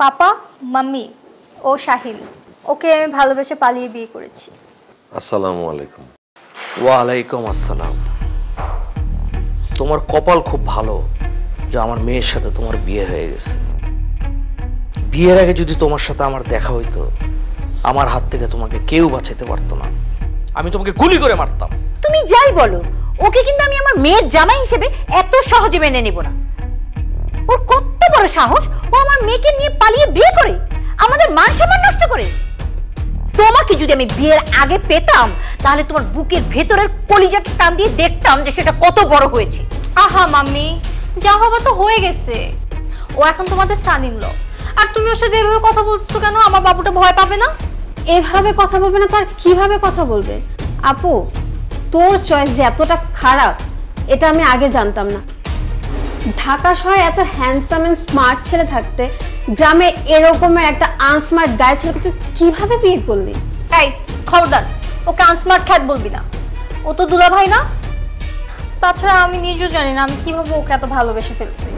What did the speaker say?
পাপা, mummy ও শাহিন, ওকে আমি ভালোবেসে পালিয়ে বিয়ে করেছি। আসসালামু আলাইকুম। ওয়ালাইকুম আসসালাম। তোমার কপাল খুব ভালো যে আমার মেয়ের সাথে তোমার বিয়ে হয়ে গেছে। বিয়ের আগে যদি তোমার সাথে আমার দেখা হইতো, আমার হাত থেকে তোমাকে কেউ বাঁচাতে পারতো না, আমি তোমাকে গুলি করে মারতাম। তুমি যাই বলো, ওকে কিন্তু আমি আমার মেয়ের জামাই হিসেবে এত সহজে মেনে নেব না। ওর কত বড় সাহস, ও আমার মেয়েকে নিয়ে পালিয়ে বিয়ে করে, আমাদের মান সম্মান নষ্ট করে। তোমাকে যদি আমি বিয়ের আগে পেতাম, তাহলে তোমার বুকের ভেতরের কলিজাটা টান দিয়ে দেখতাম যে সেটা কত বড় হয়েছে। আহা মাম্মি, যা হবার তো হয়ে গেছে। ও এখন তোমাদের সান ইন ল, আর তুমি ওর সাথে এভাবে কথা বলছো কেন? আমার বাবুটা ভয় পাবে না? এভাবে কথা বলবে না তার কিভাবে কথা বলবে? আপু, তোর চয়েস যে এতটা খারাপ এটা আমি আগে জানতাম না। ঢাকা শহরে এত হ্যান্ডসাম এন্ড স্মার্ট ছেলে থাকতে গ্রামে এরকমের একটা আনস্মার্ট গায়ে ছেলেকে তুই কিভাবে বিয়ে করলি? এই খবরদার, ওকে আনস্মার্ট খ্যাত বলবি না। ও তো দুলা ভাই না? তাছাড়া আমি নিজেও জানি না আমি কিভাবে ওকে এত ভালোবেসে ফেলছি।